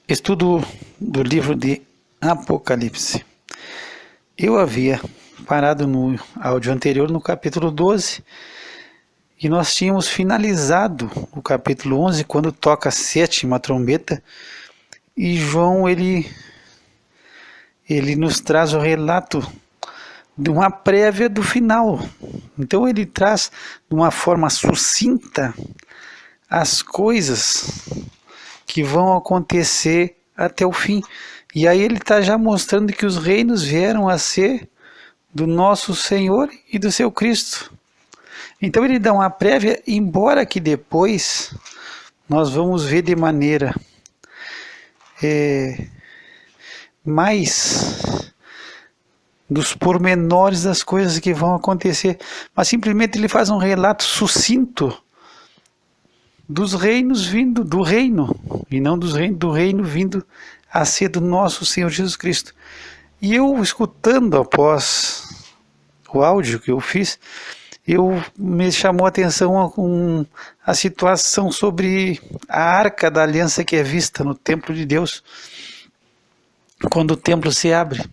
Estudo do livro de Apocalipse. Eu havia parado no áudio anterior, no capítulo 12, e nós tínhamos finalizado o capítulo 11, quando toca a sétima trombeta, e João ele nos traz o relato de uma prévia do final. Então ele traz de uma forma sucinta as coisas que vão acontecer até o fim. E aí ele está já mostrando que os reinos vieram a ser do nosso Senhor e do seu Cristo. Então ele dá uma prévia, embora que depois nós vamos ver de maneira mais dos pormenores das coisas que vão acontecer. Mas simplesmente ele faz um relato sucinto dos reinos vindo do reino, e não dos reinos, do reino vindo a ser do nosso Senhor Jesus Cristo. E eu, escutando após o áudio que eu fiz, me chamou a atenção a situação sobre a Arca da Aliança que é vista no templo de Deus, quando o templo se abre.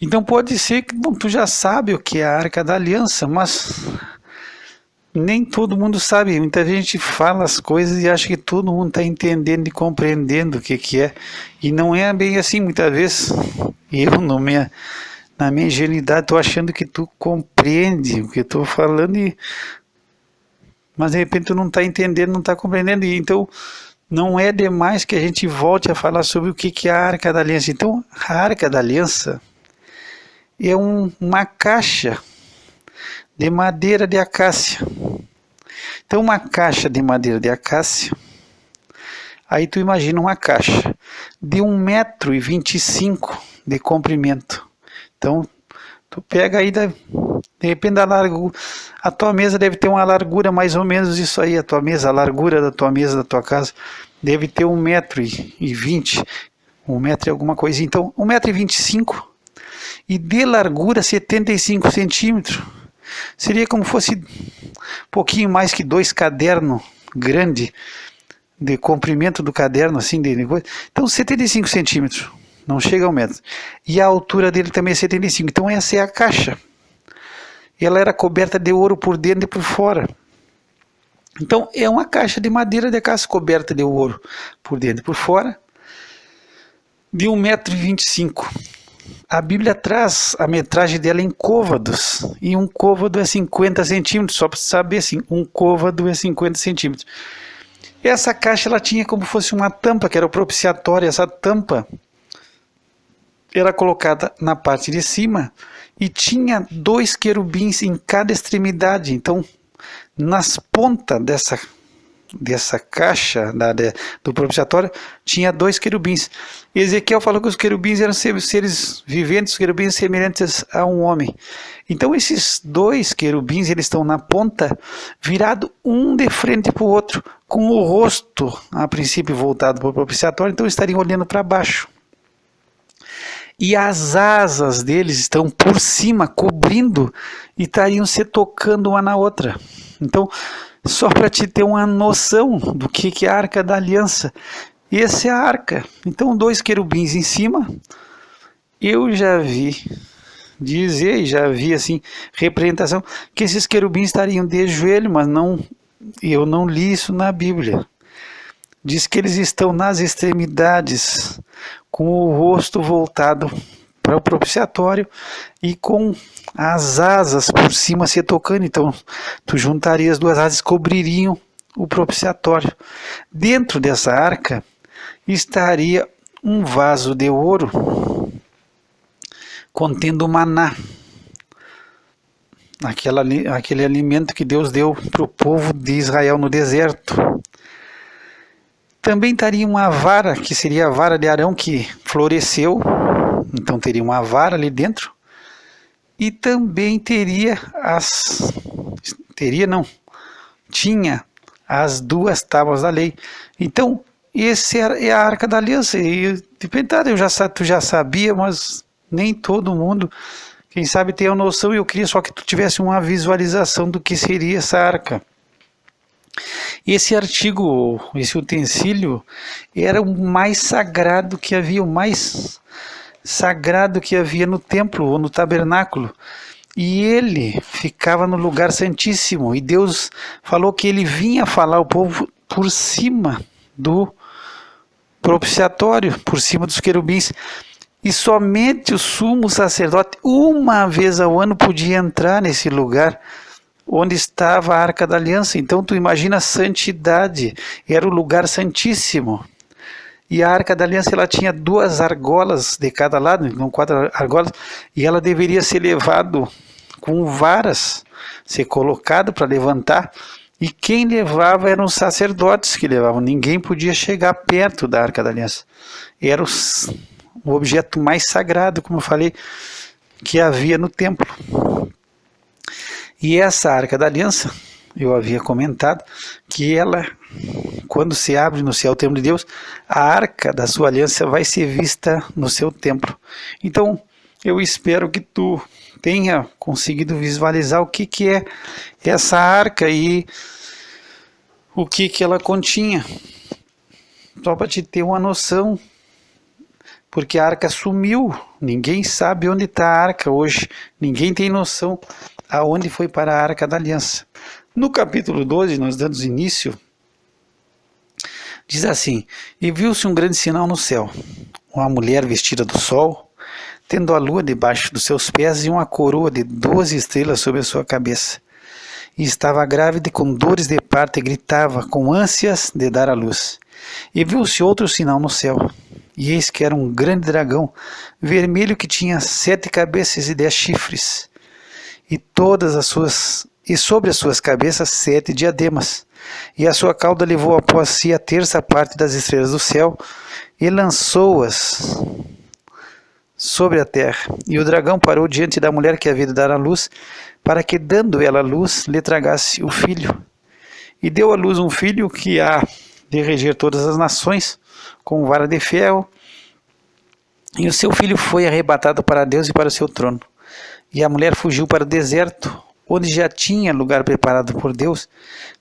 Então pode ser que, bom, tu já sabe o que é a Arca da Aliança, mas nem todo mundo sabe. Muita gente fala as coisas e acha que todo mundo está entendendo e compreendendo o que é. E não é bem assim. Muitas vezes, eu, na minha ingenuidade, estou achando que tu compreende o que eu estou falando, mas de repente tu não está entendendo, não está compreendendo. E então, não é demais que a gente volte a falar sobre o que é a Arca da Aliança. Então, a Arca da Aliança é uma caixa de madeira de acácia. Então uma caixa de madeira de acácia, aí tu imagina uma caixa de 1,25 m de comprimento. Então tu pega aí, de repente da largura, a tua mesa deve ter uma largura mais ou menos isso aí, a largura da tua mesa, da tua casa, deve ter 1,20 m, 1 m e alguma coisa. Então 1,25 m e de largura 75 centímetros. Seria como fosse um pouquinho mais que 2 cadernos grandes, de comprimento do caderno, assim, de coisa. Então 75 centímetros, não chega a 1 metro. E a altura dele também é 75. Então essa é a caixa. Ela era coberta de ouro por dentro e por fora. Então é uma caixa de madeira de acácia coberta de ouro por dentro e por fora, de 1,25 m. A Bíblia traz a metragem dela em côvados, e um côvado é 50 centímetros, só para saber assim, um côvado é 50 centímetros. Essa caixa ela tinha como fosse uma tampa, que era o propiciatório. Essa tampa era colocada na parte de cima e tinha 2 querubins em cada extremidade. Então, nas pontas dessa caixa do propiciatório tinha 2 querubins. Ezequiel falou que os querubins eram seres viventes, os querubins semelhantes a um homem. Então esses 2 querubins, eles estão na ponta, virado um de frente para o outro, com o rosto a princípio voltado para o propiciatório, então estariam olhando para baixo. E as asas deles estão por cima, cobrindo, e estariam se tocando uma na outra. Então, só para te ter uma noção do que é a Arca da Aliança. Essa é a arca. Então 2 querubins em cima. Eu já vi dizer, e já vi assim, representação, que esses querubins estariam de joelho, mas eu não li isso na Bíblia. Diz que eles estão nas extremidades, com o rosto voltado para o propiciatório e com as asas por cima se tocando. Então tu juntaria as 2 asas e cobririam o propiciatório. Dentro dessa arca estaria um vaso de ouro contendo maná, aquele alimento que Deus deu para o povo de Israel no deserto. Também estaria uma vara, que seria a vara de Arão, que floresceu. Então teria uma vara ali dentro. E também tinha as 2 tábuas da lei. Então, essa é a Arca da Aliança. E de repente, tu já sabia, mas nem todo mundo, quem sabe, tem a noção. E eu queria só que tu tivesse uma visualização do que seria essa arca. Esse artigo, esse utensílio, era o mais sagrado que havia, o mais sagrado que havia no templo ou no tabernáculo. E ele ficava no lugar santíssimo. E Deus falou que ele vinha falar ao povo por cima do propiciatório, por cima dos querubins. E somente o sumo sacerdote, uma vez ao ano, podia entrar nesse lugar onde estava a Arca da Aliança. Então tu imagina a santidade, era o lugar santíssimo. E a Arca da Aliança ela tinha 2 argolas de cada lado, não 4 argolas, e ela deveria ser levado com varas, ser colocado para levantar, e quem levava eram os sacerdotes que levavam, ninguém podia chegar perto da Arca da Aliança. Era o objeto mais sagrado, como eu falei, que havia no templo. E essa Arca da Aliança, eu havia comentado, que ela, quando se abre no céu o templo de Deus, a Arca da sua Aliança vai ser vista no seu templo. Então, eu espero que tu tenha conseguido visualizar o que é essa arca e o que ela continha. Só para te ter uma noção, porque a arca sumiu, ninguém sabe onde está a arca hoje, ninguém tem noção aonde foi para a Arca da Aliança. No capítulo 12, nós damos início, diz assim: e viu-se um grande sinal no céu, uma mulher vestida do sol, tendo a lua debaixo dos seus pés e uma coroa de 12 estrelas sobre a sua cabeça. E estava grávida com dores de parto e gritava com ânsias de dar à luz. E viu-se outro sinal no céu, e eis que era um grande dragão, vermelho, que tinha 7 cabeças e 10 chifres, e sobre as suas cabeças 7 diademas, e a sua cauda levou após si a terça parte das estrelas do céu, e lançou-as sobre a terra. E o dragão parou diante da mulher que havia de dar à luz, para que, dando ela a luz, lhe tragasse o filho. E deu à luz um filho que há de reger todas as nações, com vara de ferro, e o seu filho foi arrebatado para Deus e para o seu trono. E a mulher fugiu para o deserto, onde já tinha lugar preparado por Deus,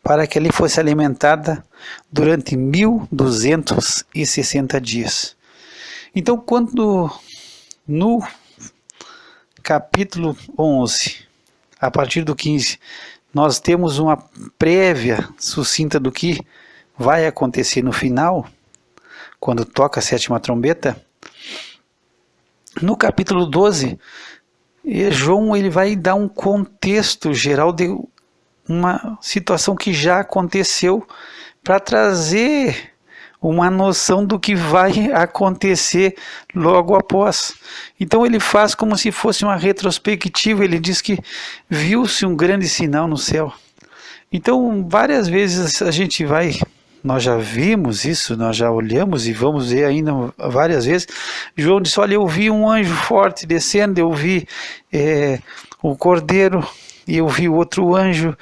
para que ali fosse alimentada durante 1260 dias. Então, quando no capítulo 11, a partir do 15, nós temos uma prévia sucinta do que vai acontecer no final, quando toca a 7ª trombeta. No capítulo 12, João ele vai dar um contexto geral de uma situação que já aconteceu, para trazer uma noção do que vai acontecer logo após. Então ele faz como se fosse uma retrospectiva, ele diz que viu-se um grande sinal no céu. Então várias vezes nós já vimos isso, nós já olhamos e vamos ver ainda várias vezes. João disse: olha, eu vi um anjo forte descendo, eu vi o cordeiro, e eu vi outro anjo,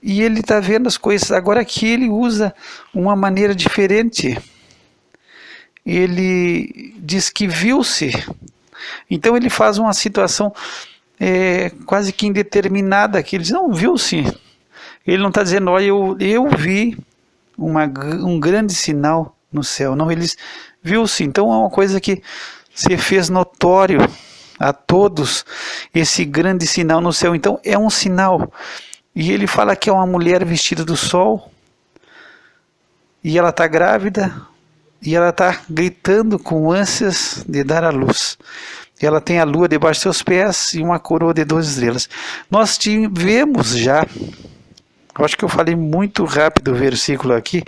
e ele está vendo as coisas. Agora aqui ele usa uma maneira diferente. Ele diz que viu-se. Então ele faz uma situação quase que indeterminada, que ele diz: não, viu-se. Ele não está dizendo: olha, eu vi um grande sinal no céu. Não, ele diz: viu-se. Então é uma coisa que se fez notório a todos, esse grande sinal no céu. Então é um sinal. E ele fala que é uma mulher vestida do sol, e ela está grávida, e ela está gritando com ânsias de dar à luz. E ela tem a lua debaixo de seus pés e uma coroa de 12 estrelas. Nós tivemos já, eu acho que eu falei muito rápido o versículo aqui.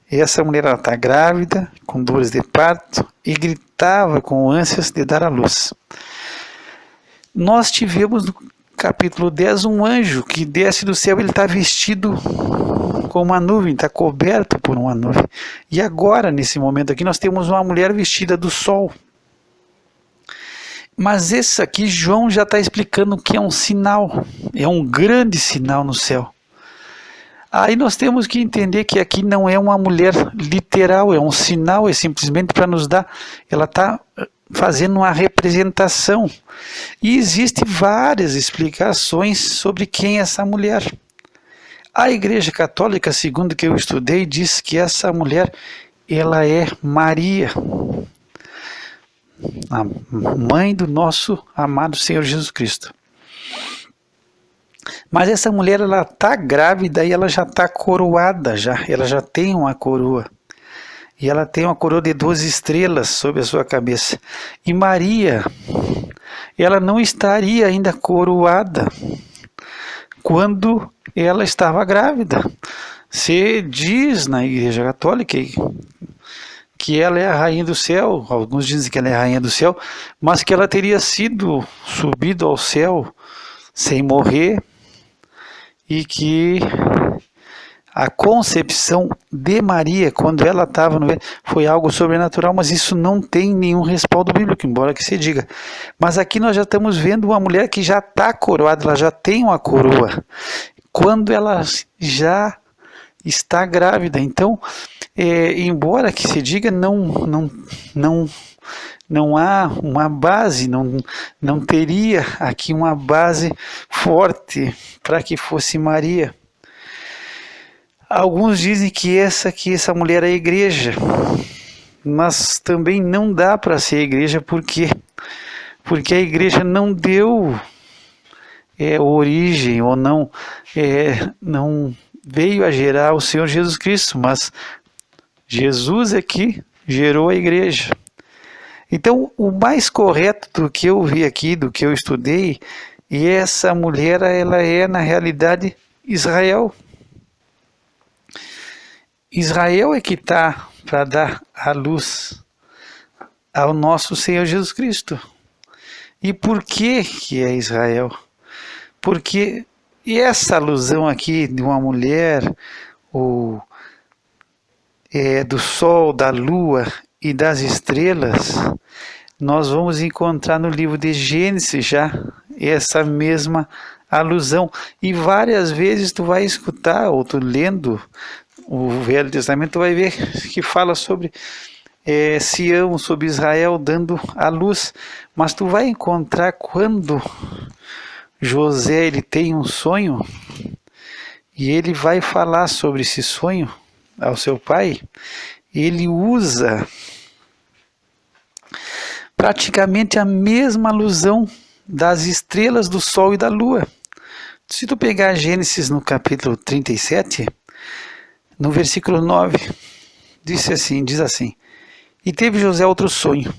Essa mulher está grávida, com dores de parto, e gritava com ânsias de dar à luz. Nós tivemos no capítulo 10 um anjo que desce do céu, ele está vestido com uma nuvem, está coberto por uma nuvem. E agora, nesse momento aqui, nós temos uma mulher vestida do sol. Mas esse aqui, João já está explicando que é um sinal, é um grande sinal no céu. Aí nós temos que entender que aqui não é uma mulher literal, é um sinal, é simplesmente para nos dar, ela está fazendo uma representação. E existem várias explicações sobre quem é essa mulher. A Igreja Católica, segundo o que eu estudei, diz que essa mulher, ela é Maria, a mãe do nosso amado Senhor Jesus Cristo. Mas essa mulher, ela está grávida e ela já está coroada, ela já tem uma coroa. E ela tem uma coroa de 12 estrelas sobre a sua cabeça. E Maria, ela não estaria ainda coroada quando ela estava grávida. Se diz na Igreja Católica que ela é a rainha do céu, alguns dizem que ela é a rainha do céu, mas que ela teria sido subido ao céu sem morrer e que a concepção de Maria, quando ela estava no ventre, foi algo sobrenatural, mas isso não tem nenhum respaldo bíblico, embora que se diga. Mas aqui nós já estamos vendo uma mulher que já está coroada, ela já tem uma coroa, quando ela já está grávida. Então, embora que se diga, não há uma base, não teria aqui uma base forte para que fosse Maria. Alguns dizem que essa mulher é a igreja, mas também não dá para ser igreja, porque a igreja não deu origem, ou não veio a gerar o Senhor Jesus Cristo, mas Jesus é que gerou a igreja. Então, o mais correto do que eu vi aqui, do que eu estudei, e essa mulher, ela é na realidade Israel. Israel é que está para dar a luz ao nosso Senhor Jesus Cristo. E por que é Israel? Porque essa alusão aqui de uma mulher, do sol, da lua e das estrelas, nós vamos encontrar no livro de Gênesis já essa mesma alusão. E várias vezes tu vai escutar, ou tu lendo o Velho Testamento, tu vai ver que fala sobre Sião, sobre Israel dando a luz. Mas tu vai encontrar quando José ele tem um sonho e ele vai falar sobre esse sonho ao seu pai, ele usa praticamente a mesma alusão das estrelas, do sol e da lua. Se tu pegar Gênesis no capítulo 37, no versículo 9, diz assim: E teve José outro sonho,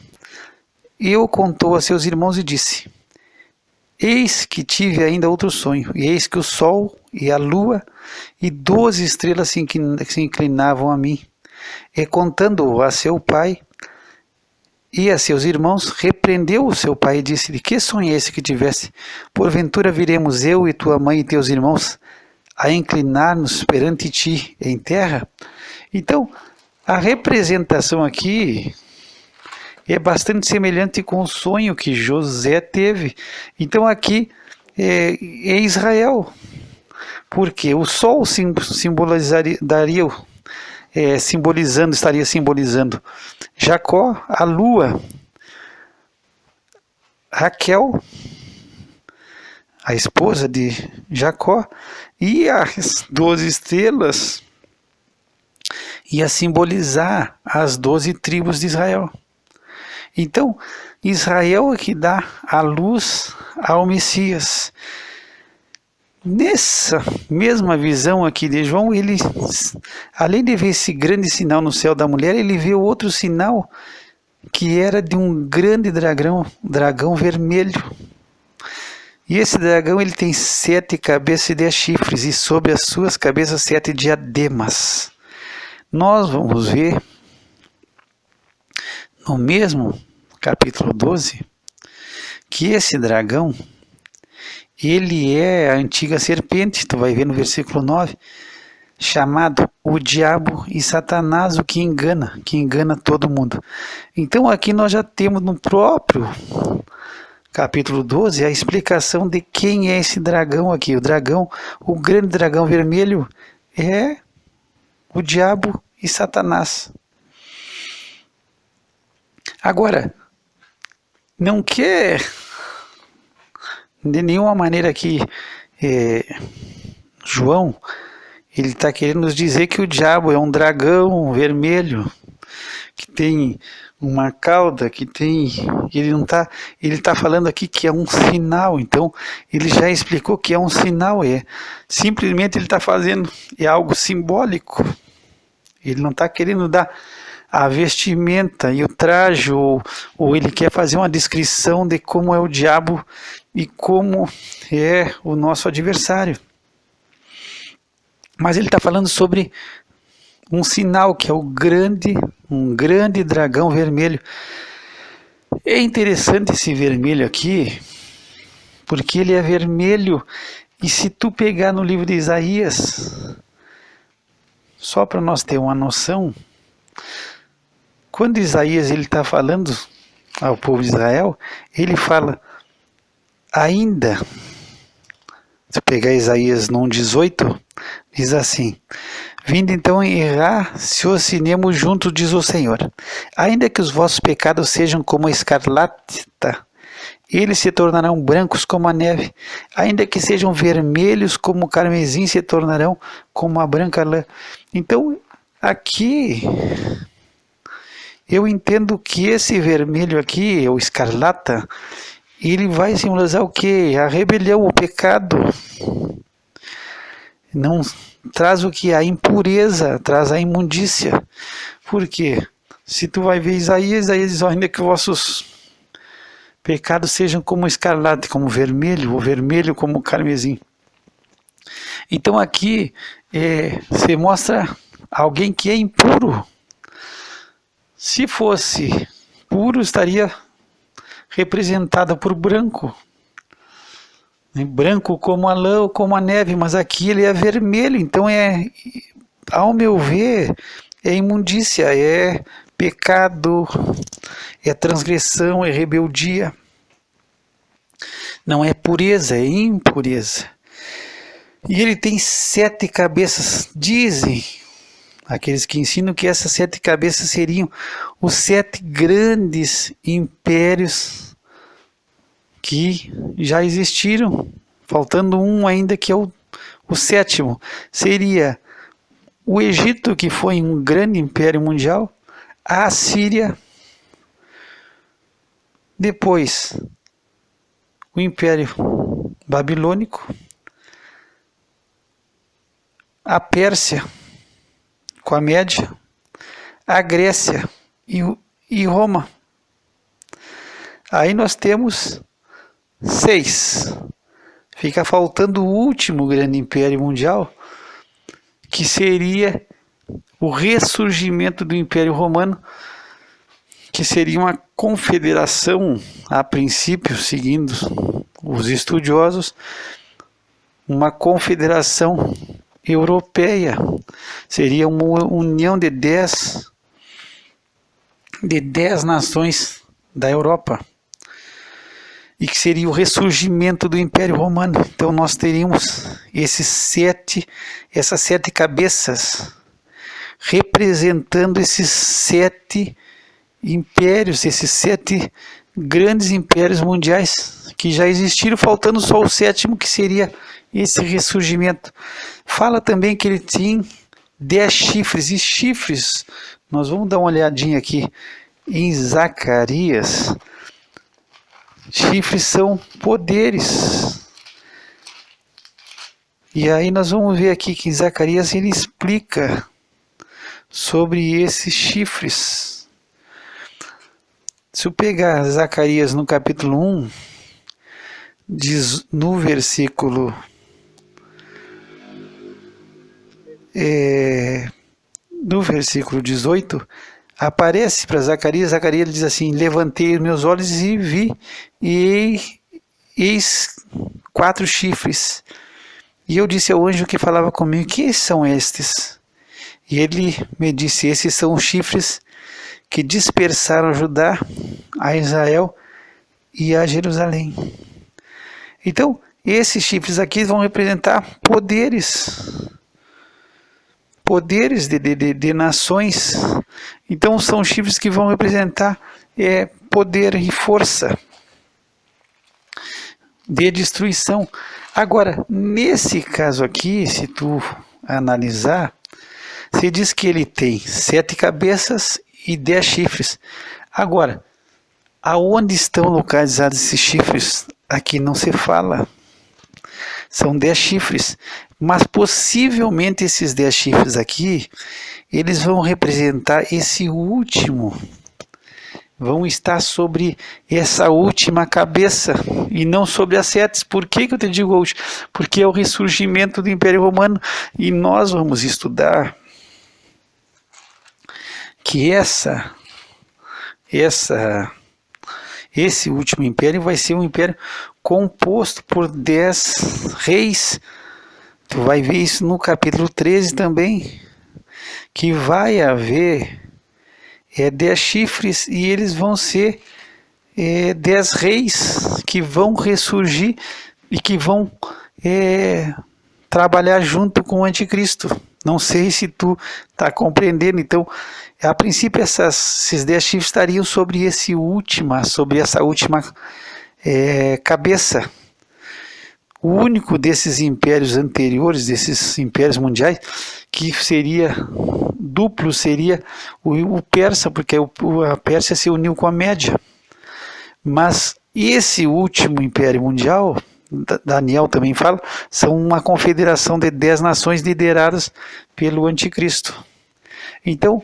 e o contou a seus irmãos e disse: Eis que tive ainda outro sonho, e eis que o sol e a lua e 12 estrelas se inclinavam a mim. E contando-o a seu pai e a seus irmãos, repreendeu o seu pai e disse-lhe: Que sonho é esse que tiveste? Porventura viremos eu e tua mãe e teus irmãos a inclinar-nos perante ti em terra? Então, a representação aqui é bastante semelhante com o sonho que José teve. Então aqui é Israel, porque o sol estaria simbolizando Jacó, a lua, Raquel, a esposa de Jacó, e as 12 estrelas ia simbolizar as 12 tribos de Israel. Então, Israel é que dá a luz ao Messias. Nessa mesma visão aqui de João, ele, além de ver esse grande sinal no céu da mulher, ele vê outro sinal que era de um grande dragão vermelho. E esse dragão ele tem 7 cabeças e 10 chifres, e sobre as suas cabeças 7 diademas. Nós vamos ver no mesmo capítulo 12 que esse dragão, ele é a antiga serpente, tu vai ver no versículo 9, chamado o diabo e Satanás, o que engana todo mundo. Então aqui nós já temos no próprio capítulo 12 a explicação de quem é esse dragão aqui. O dragão, o grande dragão vermelho, é o diabo e Satanás. Agora, não quer de nenhuma maneira que João Ele está querendo nos dizer que o diabo é um dragão vermelho, que tem uma cauda, que tem... Ele está falando aqui que é um sinal, então ele já explicou que é um sinal, simplesmente ele está fazendo, é algo simbólico. Ele não está querendo dar a vestimenta e o traje, ou ele quer fazer uma descrição de como é o diabo e como é o nosso adversário. Mas ele está falando sobre um sinal que é um grande dragão vermelho. É interessante esse vermelho aqui, porque ele é vermelho, e se tu pegar no livro de Isaías, só para nós ter uma noção, quando Isaías está falando ao povo de Israel, ele fala ainda, se pegar Isaías 1,18, diz assim: vindo então errar, se oscinemos juntos, diz o Senhor. Ainda que os vossos pecados sejam como a escarlata, eles se tornarão brancos como a neve. Ainda que sejam vermelhos como o carmesim, se tornarão como a branca lã. Então, aqui, eu entendo que esse vermelho aqui, o escarlata, ele vai simbolizar o quê? A rebelião, o pecado. Não traz o que? A impureza, traz a imundícia. Por quê? Se tu vai ver Isaías diz: ainda que vossos pecados sejam como escarlate, como vermelho, ou vermelho como carmesim. Então aqui você mostra alguém que é impuro. Se fosse puro, estaria representado por branco. Branco como a lã ou como a neve, mas aqui ele é vermelho, então ao meu ver, é imundícia, é pecado, é transgressão, é rebeldia. Não é pureza, é impureza. E ele tem 7 cabeças, dizem aqueles que ensinam que essas 7 cabeças seriam os 7 grandes impérios que já existiram, faltando um ainda, que é o 7º. Seria o Egito, que foi um grande império mundial, a Assíria, depois o Império Babilônico, a Pérsia, com a Média, a Grécia e Roma. Aí nós temos 6. Fica faltando o último grande império mundial, que seria o ressurgimento do Império Romano, que seria uma confederação, a princípio, seguindo os estudiosos, uma confederação europeia. Seria uma união de 10 nações da Europa, e que seria o ressurgimento do Império Romano. Então nós teríamos essas 7 cabeças representando esses 7 impérios, esses 7 grandes impérios mundiais que já existiram, faltando só o 7º, que seria esse ressurgimento. Fala também que ele tinha 10 chifres, e chifres, nós vamos dar uma olhadinha aqui em Zacarias. Chifres são poderes. E aí nós vamos ver aqui que em Zacarias ele explica sobre esses chifres. Se eu pegar Zacarias no capítulo 1, diz no versículo no versículo 18, aparece para Zacarias, Zacarias diz assim: levantei os meus olhos e vi, e eis 4 chifres. E eu disse ao anjo que falava comigo: que são estes? E ele me disse: esses são os chifres que dispersaram Judá, a Israel e a Jerusalém. Então, esses chifres aqui vão representar poderes de nações. Então são chifres que vão representar poder e força de destruição. Agora, nesse caso aqui, se tu analisar, se diz que ele tem 7 cabeças e 10 chifres. Agora, aonde estão localizados esses chifres? Aqui não se fala. São 10 chifres, mas possivelmente esses 10 chifres aqui, eles vão representar esse último, vão estar sobre essa última cabeça e não sobre as 7. Por que eu te digo hoje? Porque é o ressurgimento do Império Romano e nós vamos estudar que esse último império vai ser um império composto por 10 reis. Tu vai ver isso no capítulo 13 também, que vai haver 10 chifres e eles vão ser 10 reis que vão ressurgir e que vão trabalhar junto com o anticristo. Não sei se tu está compreendendo. Então, a princípio esses 10 chifres estariam sobre essa última cabeça. O único desses impérios anteriores, desses impérios mundiais, que seria duplo, seria o persa, porque a Pérsia se uniu com a Média. Mas esse último império mundial, Daniel também fala, são uma confederação de 10 nações lideradas pelo anticristo. Então,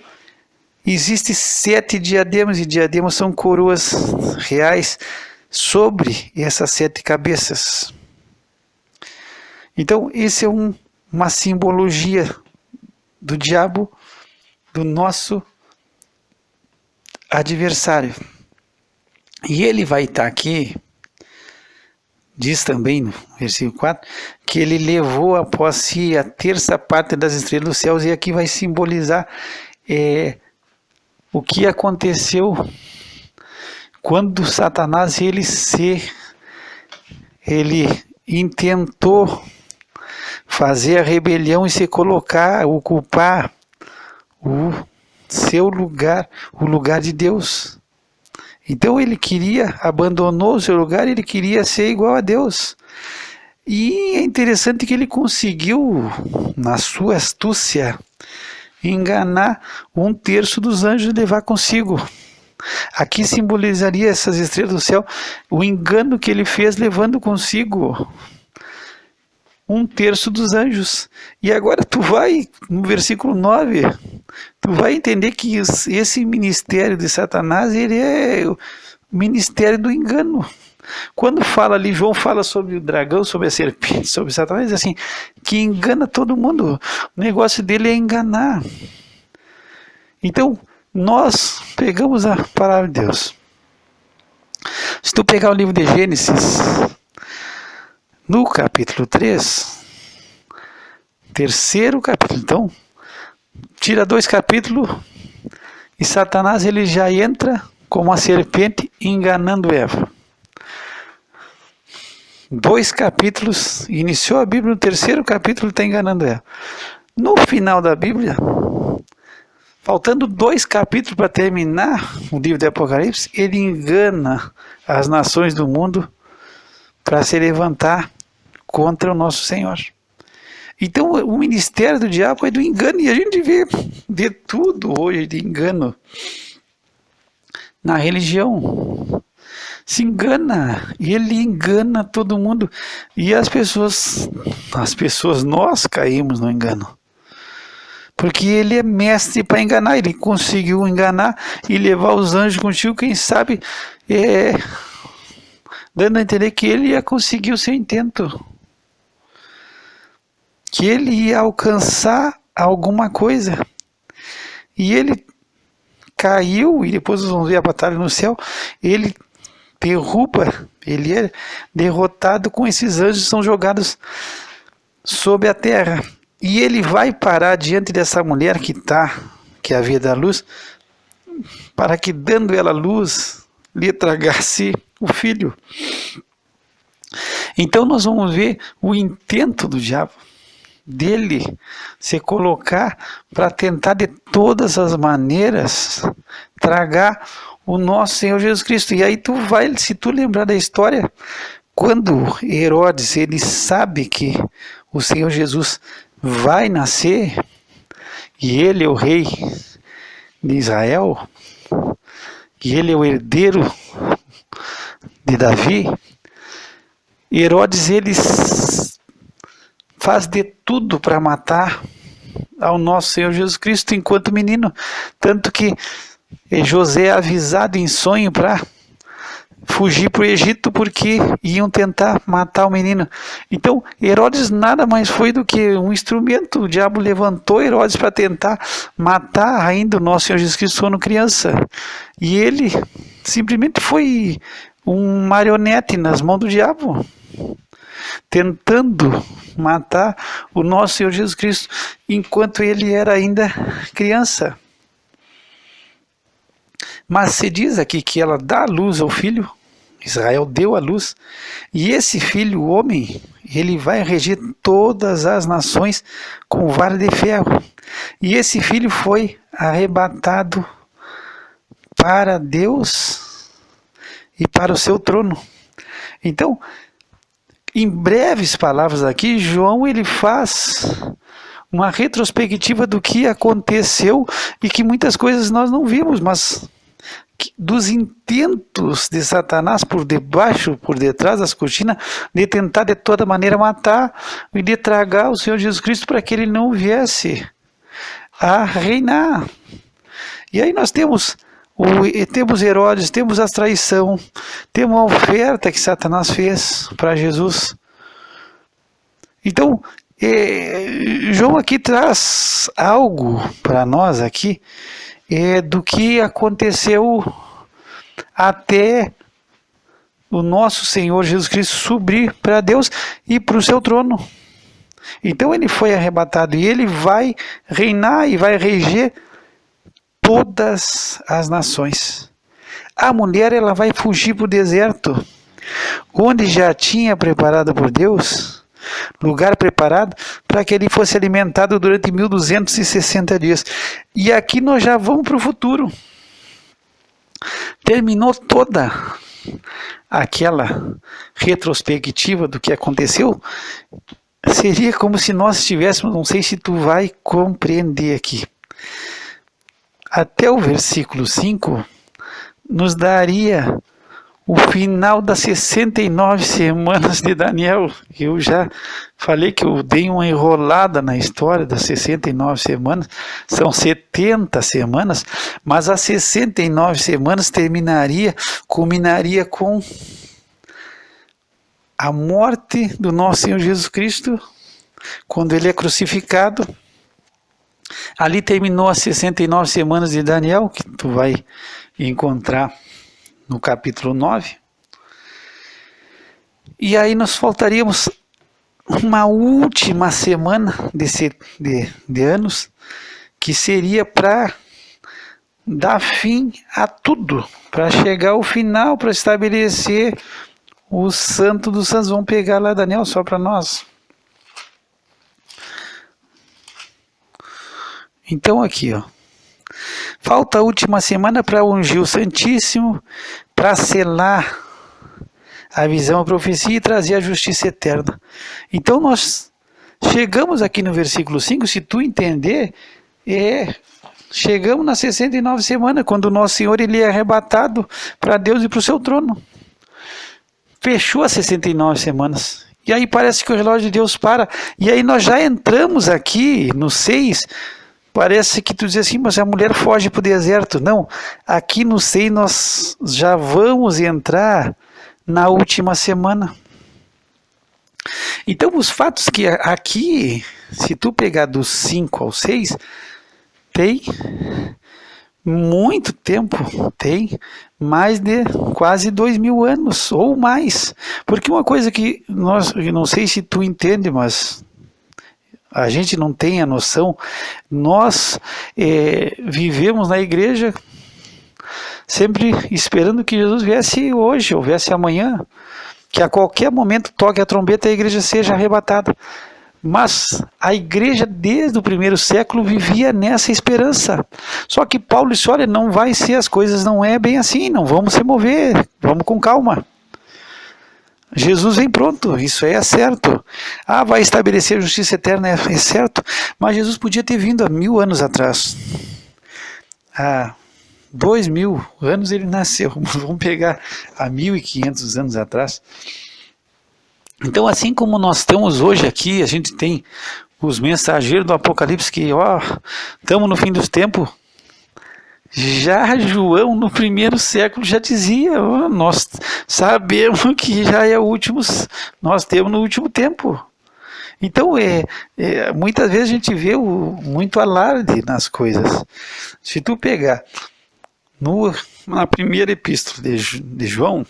existem 7 diademas, e diademas são coroas reais sobre essas 7 cabeças. Então, esse é uma simbologia do diabo, do nosso adversário. E ele vai estar aqui, diz também no versículo 4, que ele levou após si a terça parte das estrelas dos céus, e aqui vai simbolizar o que aconteceu quando Satanás ele intentou fazer a rebelião e se colocar, ocupar o seu lugar, o lugar de Deus. Então ele abandonou o seu lugar, ele queria ser igual a Deus. E é interessante que ele conseguiu, na sua astúcia, enganar 1/3 dos anjos e levar consigo. Aqui simbolizaria essas estrelas do céu, o engano que ele fez levando consigo 1/3 dos anjos. E agora tu vai, no versículo 9, tu vai entender que esse ministério de Satanás, ele é o ministério do engano. Quando fala ali, João fala sobre o dragão, sobre a serpente, sobre Satanás, diz assim, que engana todo mundo. O negócio dele é enganar. Então, nós pegamos a palavra de Deus. Se tu pegar o livro de Gênesis, no capítulo 3, terceiro capítulo, então, tira 2 capítulos e Satanás ele já entra como a serpente enganando Eva. 2 capítulos, iniciou a Bíblia, no 3º capítulo está enganando ela. No final da Bíblia, faltando 2 capítulos para terminar o livro de Apocalipse, ele engana as nações do mundo para se levantar contra o nosso Senhor. Então o ministério do diabo é do engano, e a gente vê de tudo hoje de engano na religião. Se engana, e ele engana todo mundo, e as pessoas, nós caímos no engano, porque ele é mestre para enganar. Ele conseguiu enganar e levar os anjos contigo, quem sabe, dando a entender que ele ia conseguir o seu intento, que ele ia alcançar alguma coisa, e ele caiu, e depois nós vamos ver a batalha no céu, ele derruba, ele é derrotado com esses anjos que são jogados sobre a terra. E ele vai parar diante dessa mulher que havia da luz, para que, dando ela luz, lhe tragasse o filho. Então nós vamos ver o intento do diabo, dele se colocar para tentar de todas as maneiras tragar o nosso Senhor Jesus Cristo. E aí se tu lembrar da história, quando Herodes ele sabe que o Senhor Jesus vai nascer e ele é o rei de Israel, e ele é o herdeiro de Davi, Herodes ele faz de tudo para matar ao nosso Senhor Jesus Cristo enquanto menino, tanto que José é avisado em sonho para fugir para o Egito porque iam tentar matar o menino. Então Herodes nada mais foi do que um instrumento. O diabo levantou Herodes para tentar matar ainda o nosso Senhor Jesus Cristo quando criança, e ele simplesmente foi um marionete nas mãos do diabo, tentando matar o nosso Senhor Jesus Cristo enquanto ele era ainda criança. Mas se diz aqui que ela dá à luz ao filho, Israel deu à luz, e esse filho, o homem, ele vai reger todas as nações com vara de ferro. E esse filho foi arrebatado para Deus e para o seu trono. Então, em breves palavras aqui, João ele faz uma retrospectiva do que aconteceu e que muitas coisas nós não vimos, mas dos intentos de Satanás por debaixo, por detrás das cortinas, de tentar de toda maneira matar e de tragar o Senhor Jesus Cristo para que ele não viesse a reinar. E aí nós temos Herodes, temos a traição, temos a oferta que Satanás fez para Jesus. Então, João aqui traz algo para nós aqui, do que aconteceu até o nosso Senhor Jesus Cristo subir para Deus e para o seu trono. Então ele foi arrebatado e ele vai reinar e vai reger todas as nações. A mulher ela vai fugir para o deserto, onde já tinha preparado por Deus, lugar preparado para que ele fosse alimentado durante 1260 dias. E aqui nós já vamos para o futuro. Terminou toda aquela retrospectiva do que aconteceu. Seria como se nós estivéssemos, não sei se tu vai compreender aqui. Até o versículo 5 nos daria o final das 69 semanas de Daniel. Eu já falei que eu dei uma enrolada na história das 69 semanas. São 70 semanas, mas as 69 semanas culminaria com a morte do nosso Senhor Jesus Cristo, quando ele é crucificado. Ali terminou as 69 semanas de Daniel, que tu vai encontrar no capítulo 9. E aí nós faltaríamos uma última semana de anos, que seria para dar fim a tudo, para chegar ao final, para estabelecer o Santo dos Santos. Vamos pegar lá, Daniel, só para nós. Então aqui, ó. Falta a última semana para ungir o Santíssimo, para selar a visão, a profecia e trazer a justiça eterna. Então nós chegamos aqui no versículo 5, se tu entender, chegamos nas 69 semanas, quando o nosso Senhor ele é arrebatado para Deus e para o seu trono. Fechou as 69 semanas. E aí parece que o relógio de Deus para. E aí nós já entramos aqui no 6. Parece que tu diz assim, mas a mulher foge para o deserto. Não, aqui no 6 nós já vamos entrar na última semana. Então os fatos que aqui, se tu pegar do 5 ao 6, tem muito tempo, tem mais de quase 2000 anos ou mais. Porque uma coisa que eu não sei se tu entende, mas a gente não tem a noção, nós vivemos na igreja sempre esperando que Jesus viesse hoje ou viesse amanhã, que a qualquer momento toque a trombeta e a igreja seja arrebatada. Mas a igreja desde o primeiro século vivia nessa esperança. Só que Paulo disse, olha, não vai ser, as coisas não é bem assim, não vamos se mover, vamos com calma. Jesus vem pronto, isso aí é certo. Ah, vai estabelecer justiça eterna, é certo. Mas Jesus podia ter vindo há 1000 anos atrás. Há 2000 anos ele nasceu. Vamos pegar há 1500 anos atrás. Então, assim como nós estamos hoje aqui, a gente tem os mensageiros do Apocalipse que, estamos no fim dos tempos. Já João, no primeiro século, já dizia, nós sabemos que já é o último, nós temos no último tempo. Então, muitas vezes a gente vê muito alarde nas coisas. Se tu pegar na primeira epístola de João,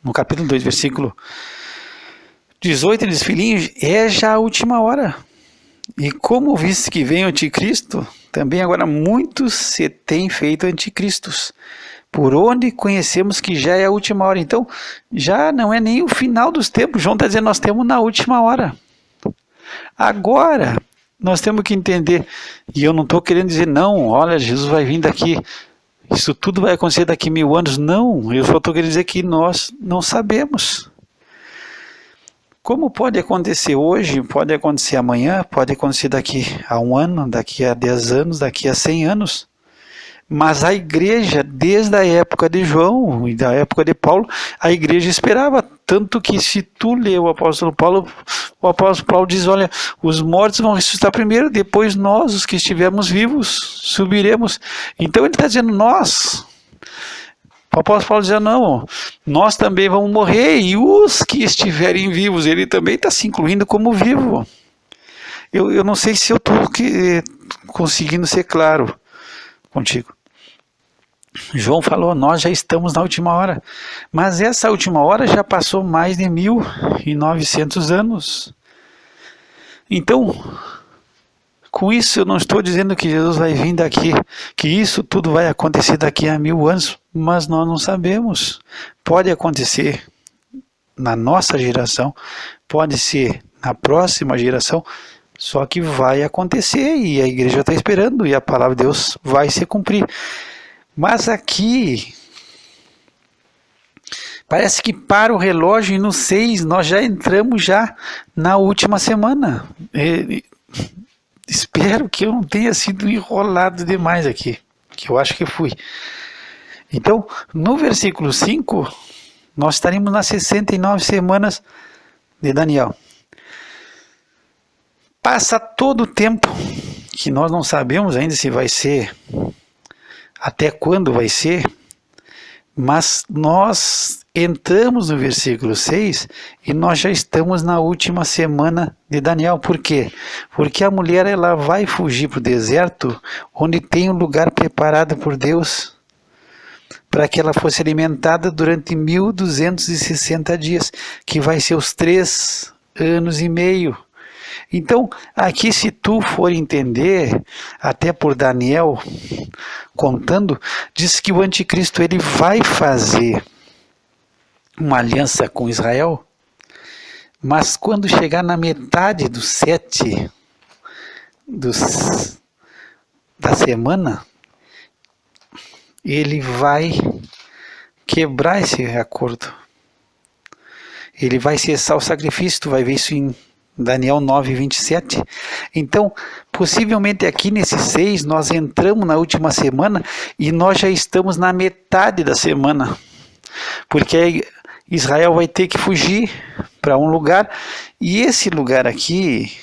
no capítulo 2, versículo 18, ele diz, filhinhos, é já a última hora. E como viste que vem o anticristo, também agora muitos se têm feito anticristos, por onde conhecemos que já é a última hora. Então, já não é nem o final dos tempos. João está dizendo, nós temos na última hora. Agora, nós temos que entender, e eu não estou querendo dizer, não, olha, Jesus vai vir daqui, isso tudo vai acontecer daqui 1000 anos. Não, eu só estou querendo dizer que nós não sabemos. Como pode acontecer hoje, pode acontecer amanhã, pode acontecer daqui a 1 ano, daqui a 10 anos, daqui a 100 anos. Mas a igreja, desde a época de João e da época de Paulo, a igreja esperava. Tanto que se tu ler o apóstolo Paulo diz, olha, os mortos vão ressuscitar primeiro, depois nós, os que estivermos vivos, subiremos. Então ele está dizendo, nós... O apóstolo Paulo dizia, não, nós também vamos morrer, e os que estiverem vivos, ele também está se incluindo como vivo. Eu não sei se eu estou conseguindo ser claro contigo. João falou, nós já estamos na última hora, mas essa última hora já passou mais de 1900 anos. Então, com isso eu não estou dizendo que Jesus vai vir daqui, que isso tudo vai acontecer daqui a 1000 anos, mas nós não sabemos. Pode acontecer na nossa geração, pode ser na próxima geração, só que vai acontecer e a igreja está esperando e a palavra de Deus vai se cumprir. Mas aqui, parece que para o relógio e no 6 nós já entramos já na última semana. Espero que eu não tenha sido enrolado demais aqui, que eu acho que fui. Então, no versículo 5, nós estaremos nas 69 semanas de Daniel. Passa todo o tempo, que nós não sabemos ainda se vai ser, até quando vai ser, mas nós entramos no versículo 6 e nós já estamos na última semana de Daniel. Por quê? Porque a mulher ela vai fugir para o deserto, onde tem um lugar preparado por Deus, para que ela fosse alimentada durante 1260 dias, que vai ser os 3 anos e meio. Então, aqui se tu for entender, até por Daniel contando, diz que o anticristo ele vai fazer uma aliança com Israel, mas quando chegar na metade dos 7 da semana, ele vai quebrar esse acordo. Ele vai cessar o sacrifício, tu vai ver isso em Daniel 9:27. Então, possivelmente aqui nesse 6, nós entramos na última semana e nós já estamos na metade da semana. Porque Israel vai ter que fugir para um lugar, e esse lugar aqui,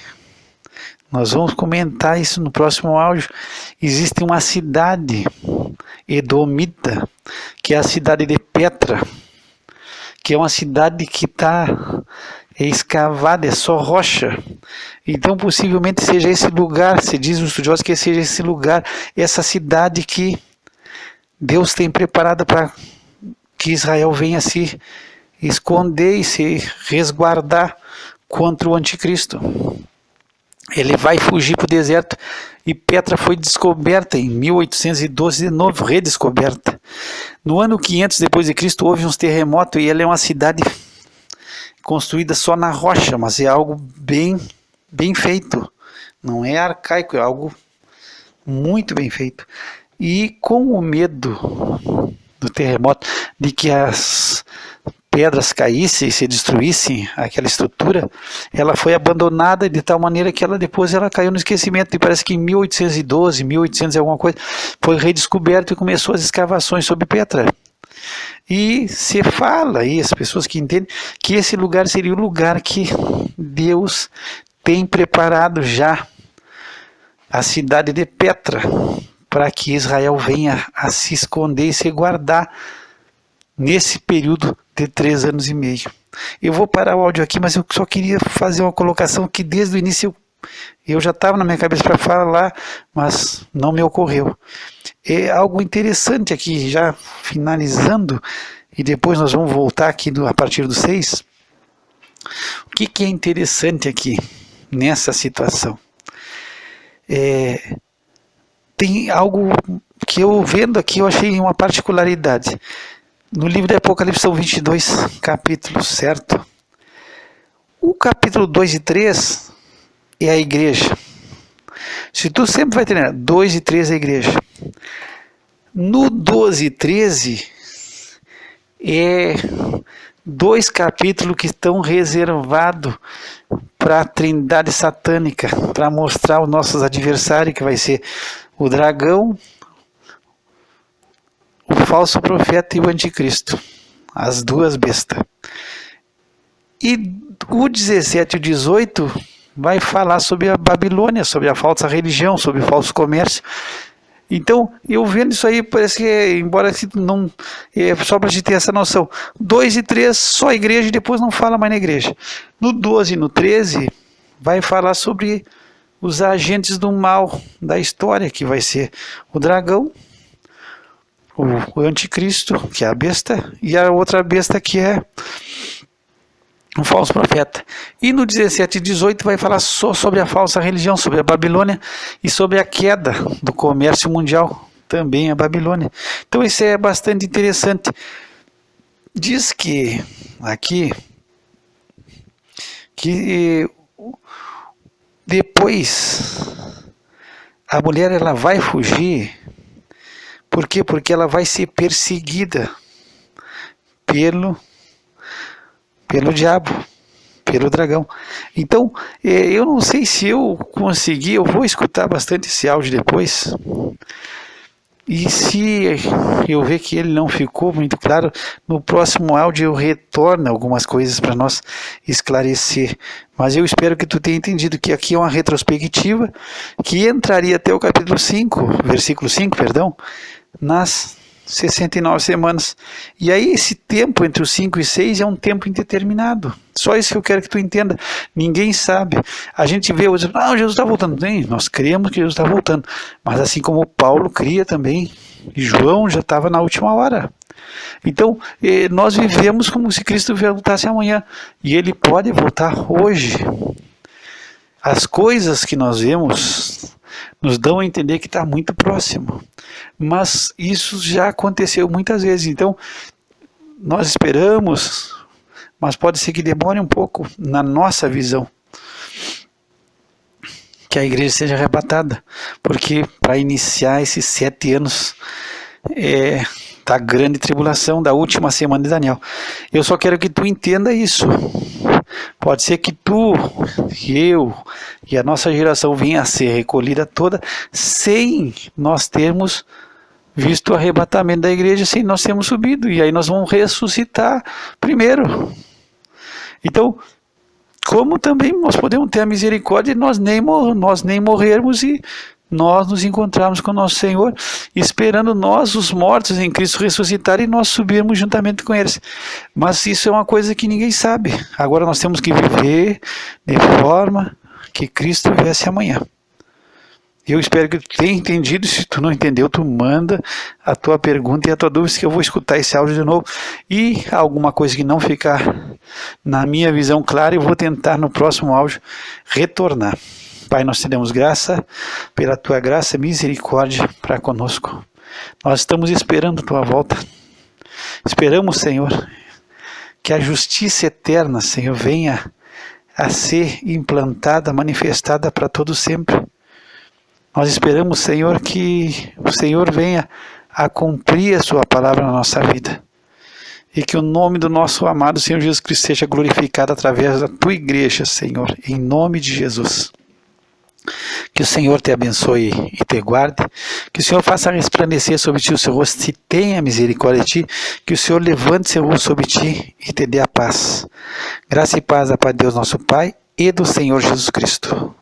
nós vamos comentar isso no próximo áudio. Existe uma cidade edomita, que é a cidade de Petra, que é uma cidade que está escavada, é só rocha. Então possivelmente seja esse lugar, se diz os estudiosos que seja esse lugar, essa cidade que Deus tem preparada para que Israel venha se esconder e se resguardar contra o anticristo. Ele vai fugir para o deserto, e Petra foi descoberta em 1812, de novo redescoberta. No ano 500 depois de Cristo houve uns terremotos, e ela é uma cidade construída só na rocha, mas é algo bem feito. Não é arcaico, é algo muito bem feito. E com o medo do terremoto, de que as pedras caíssem e se destruíssem aquela estrutura, ela foi abandonada de tal maneira que depois ela caiu no esquecimento, e parece que em 1812, 1800 e alguma coisa, foi redescoberto e começou as escavações sobre Petra. E se fala aí, as pessoas que entendem, que esse lugar seria o lugar que Deus tem preparado já, a cidade de Petra, para que Israel venha a se esconder e se guardar nesse período de 3 anos e meio. Eu vou parar o áudio aqui, mas eu só queria fazer uma colocação que desde o início eu já estava na minha cabeça para falar, mas não me ocorreu. É algo interessante aqui, já finalizando, e depois nós vamos voltar aqui a partir do 6. O que é interessante aqui nessa situação? Tem algo que eu vendo aqui, eu achei uma particularidade. No livro de Apocalipse são 22 capítulos, certo? O capítulo 2 e 3 é a igreja. Se tu sempre vai treinar, 2 e 3 é a igreja. No 12 e 13 é 2 capítulos que estão reservados para a trindade satânica, para mostrar os nossos adversários, que vai ser o dragão, o falso profeta e o anticristo, as 2 bestas. E o 17 e o 18 vai falar sobre a Babilônia, sobre a falsa religião, sobre o falso comércio. Então, eu vendo isso aí, parece que, embora não, só para a gente ter essa noção, 2 e 3 só a igreja, e depois não fala mais na igreja. No 12 e no 13 vai falar sobre os agentes do mal da história, que vai ser o dragão, o anticristo, que é a besta, e a outra besta, que é um falso profeta. E no 17 e 18 vai falar só sobre a falsa religião, sobre a Babilônia e sobre a queda do comércio mundial, também a Babilônia. Então isso é bastante interessante. Diz que aqui que depois a mulher ela vai fugir. Por quê? Porque ela vai ser perseguida pelo diabo, pelo dragão. Então, eu não sei se eu conseguir, eu vou escutar bastante esse áudio depois, e se eu ver que ele não ficou muito claro, no próximo áudio eu retorno algumas coisas para nós esclarecer. Mas eu espero que tu tenha entendido que aqui é uma retrospectiva, que entraria até o capítulo 5, versículo 5, perdão, nas 69 semanas. E aí esse tempo entre os 5 e 6 é um tempo indeterminado. Só isso que eu quero que tu entenda. Ninguém sabe. A gente vê hoje, Jesus está voltando. Nem, nós cremos que Jesus está voltando. Mas assim como Paulo cria também, e João já estava na última hora. Então, nós vivemos como se Cristo voltasse amanhã. E ele pode voltar hoje. As coisas que nós vemos nos dão a entender que está muito próximo. Mas isso já aconteceu muitas vezes. Então, nós esperamos, mas pode ser que demore um pouco na nossa visão, que a igreja seja arrebatada. Porque para iniciar esses 7 anos da grande tribulação, da última semana de Daniel. Eu só quero que tu entenda isso. Pode ser que tu, eu e a nossa geração venha a ser recolhida toda sem nós termos visto o arrebatamento da igreja, sem nós termos subido. E aí nós vamos ressuscitar primeiro. Então, como também nós podemos ter a misericórdia de nós nem morrermos e nós nos encontrarmos com o nosso Senhor, esperando nós, os mortos em Cristo, ressuscitar e nós subirmos juntamente com eles. Mas isso é uma coisa que ninguém sabe. Agora nós temos que viver de forma que Cristo viesse amanhã. Eu espero que tu tenha entendido. Se tu não entendeu, tu manda a tua pergunta e a tua dúvida, que eu vou escutar esse áudio de novo. E alguma coisa que não ficar na minha visão clara, eu vou tentar no próximo áudio retornar. Pai, nós te damos graça pela tua graça e misericórdia para conosco. Nós estamos esperando a tua volta. Esperamos, Senhor, que a justiça eterna, Senhor, venha a ser implantada, manifestada para todo sempre. Nós esperamos, Senhor, que o Senhor venha a cumprir a sua palavra na nossa vida. e que o nome do nosso amado Senhor Jesus Cristo seja glorificado através da tua igreja, Senhor, em nome de Jesus. Que o Senhor te abençoe e te guarde, que o Senhor faça resplandecer sobre ti o seu rosto e tenha misericórdia de ti, que o Senhor levante seu rosto sobre ti e te dê a paz. Graça e paz da parte de Deus nosso Pai e do Senhor Jesus Cristo.